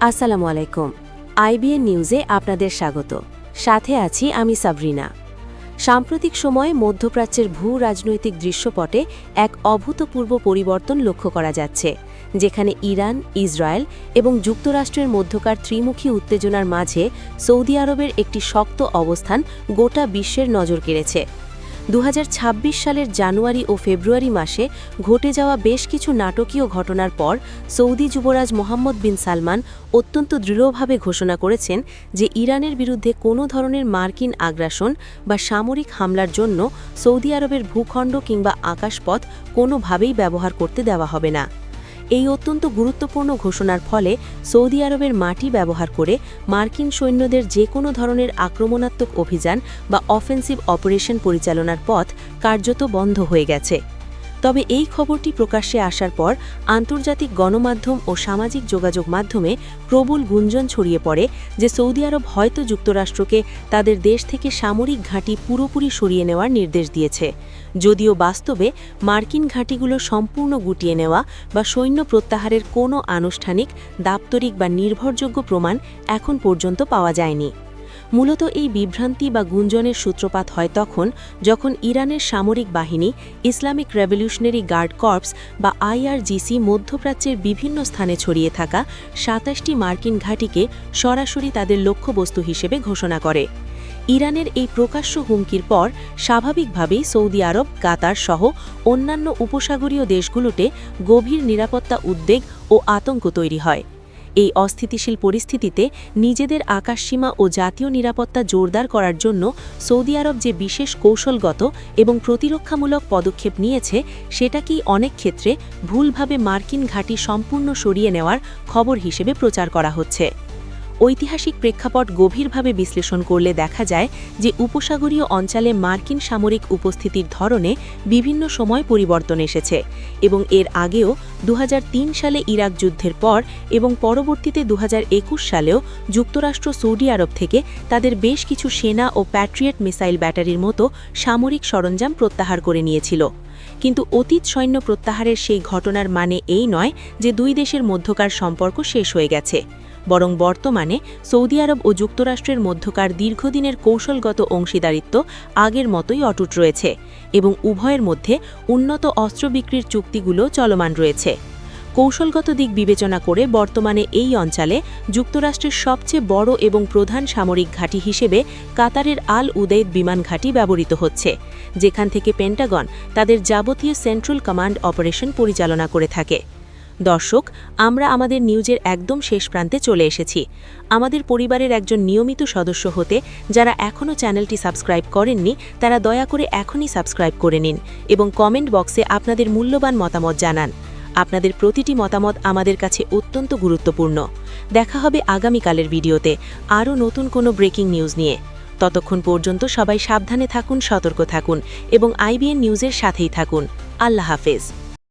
আসসালামু আলাইকুম। আইবিএন নিউজে আপনাদের স্বাগত। সাথে আছি আমি সাবরিনা। সাম্প্রতিক সময়ে মধ্যপ্রাচ্যের ভূ রাজনৈতিক দৃশ্যপটে এক অভূতপূর্ব পরিবর্তন লক্ষ্য করা যাচ্ছে, যেখানে ইরান, ইসরায়েল এবং যুক্তরাষ্ট্রের মধ্যকার ত্রিমুখী উত্তেজনার মাঝে সৌদি আরবের একটি শক্ত অবস্থান গোটা বিশ্বের নজর কেড়েছে। 2026 সালের জানুয়ারি ও ফেব্রুয়ারি মাসে ঘটে যাওয়া বেশ কিছু নাটকীয় ঘটনার পর সৌদি যুবরাজ মোহাম্মদ বিন সালমান অত্যন্ত দৃঢ়ভাবে ঘোষণা করেছেন যে ইরানের বিরুদ্ধে কোনো ধরনের মার্কিন আগ্রাসন বা সামরিক হামলার জন্য সৌদি আরবের ভূখণ্ড কিংবা আকাশপথ কোনোভাবেই ব্যবহার করতে দেওয়া হবে না। এই অত্যন্ত গুরুত্বপূর্ণ ঘোষণার ফলে সৌদি আরবের মাটি ব্যবহার করে মার্কিন সৈন্যদের যে কোনো ধরনের আক্রমণাত্মক অভিযান বা অফেন্সিভ অপারেশন পরিচালনার পথ কার্যত বন্ধ হয়ে গেছে। তবে এই খবরটি প্রকাশ্যে আসার পর আন্তর্জাতিক গণমাধ্যম ও সামাজিক যোগাযোগ মাধ্যমে প্রবল গুঞ্জন ছড়িয়ে পড়ে যে সৌদি আরব হয়তো যুক্তরাষ্ট্রকে তাদের দেশ থেকে সামরিক ঘাঁটি পুরোপুরি সরিয়ে নেওয়ার নির্দেশ দিয়েছে, যদিও বাস্তবে মার্কিন ঘাঁটিগুলো সম্পূর্ণ গুটিয়ে নেওয়া বা সৈন্য প্রত্যাহারের কোনো আনুষ্ঠানিক, দাপ্তরিক বা নির্ভরযোগ্য প্রমাণ এখন পর্যন্ত পাওয়া যায়নি। মূলত এই বিভ্রান্তি বা গুঞ্জনের সূত্রপাত হয় তখন যখন ইরানের সামরিক বাহিনী ইসলামিক রেভলিউশনারি গার্ড কর্পস বা আইআরজিসি মধ্যপ্রাচ্যের বিভিন্ন স্থানে ছড়িয়ে থাকা ২৭টি মার্কিন ঘাঁটিকে সরাসরি তাদের লক্ষ্যবস্তু হিসেবে ঘোষণা করে। ইরানের এই প্রকাশ্য হুমকির পর স্বাভাবিকভাবেই সৌদি আরব, কাতার সহ অন্যান্য উপসাগরীয় দেশগুলোতে গভীর নিরাপত্তা উদ্বেগ ও আতঙ্ক তৈরি হয়। এই অস্থিতিশীল পরিস্থিতিতে নিজেদের আকাশসীমা ও জাতীয় নিরাপত্তা জোরদার করার জন্য সৌদি আরব যে বিশেষ কৌশলগত এবং প্রতিরক্ষামূলক পদক্ষেপ নিয়েছে, সেটাকেই অনেক ক্ষেত্রে ভুলভাবে মার্কিন ঘাঁটি সম্পূর্ণ সরিয়ে নেওয়ার খবর হিসেবে প্রচার করা হচ্ছে। ঐতিহাসিক প্রেক্ষাপট গভীরভাবে বিশ্লেষণ করলে দেখা যায় যে উপসাগরীয় অঞ্চলে মার্কিন সামরিক উপস্থিতির ধরনে বিভিন্ন সময় পরিবর্তন এসেছে এবং এর আগেও 2003 সালে ইরাক যুদ্ধের পর এবং পরবর্তীতে 2021 সালেও যুক্তরাষ্ট্র সৌদি আরব থেকে তাদের বেশ কিছু সেনা ও প্যাট্রিয়েট মিসাইল ব্যাটারির মতো সামরিক সরঞ্জাম প্রত্যাহার করে নিয়েছিল। কিন্তু অতীত সৈন্য প্রত্যাহারের সেই ঘটনার মানে এই নয় যে দুই দেশের মধ্যকার সম্পর্ক শেষ হয়ে গেছে, বরং বর্তমানে সৌদি আরব ও যুক্তরাষ্ট্রের মধ্যকার দীর্ঘদিনের কৌশলগত অংশীদারিত্ব আগের মতোই অটুট রয়েছে এবং উভয়ের মধ্যে উন্নত অস্ত্র বিক্রির চুক্তিগুলো চলমান রয়েছে। কৌশলগত দিক বিবেচনা করে বর্তমানে এই অঞ্চলে যুক্তরাষ্ট্রের সবচেয়ে বড় এবং প্রধান সামরিক ঘাঁটি হিসেবে কাতারের আল উদেইদ বিমান ঘাঁটি ব্যবহৃত হচ্ছে, যেখান থেকে পেন্টাগন তাদের যাবতীয় সেন্ট্রাল কমান্ড অপারেশন পরিচালনা করে থাকে। দর্শক, আমরা আমাদের নিউজের একদম শেষ প্রান্তে চলে এসেছি। আমাদের পরিবারের একজন নিয়মিত সদস্য হতে যারা এখনও চ্যানেলটি সাবস্ক্রাইব করেননি, তারা দয়া করে এখনই সাবস্ক্রাইব করে নিন এবং কমেন্ট বক্সে আপনাদের মূল্যবান মতামত জানান। আপনাদের প্রতিটি মতামত আমাদের কাছে অত্যন্ত গুরুত্বপূর্ণ। দেখা হবে আগামীকালের ভিডিওতে আরও নতুন কোনো ব্রেকিং নিউজ নিয়ে। ততক্ষণ পর্যন্ত সবাই সাবধানে থাকুন, সতর্ক থাকুন এবং আইবিএন নিউজের সাথেই থাকুন। আল্লাহ হাফেজ।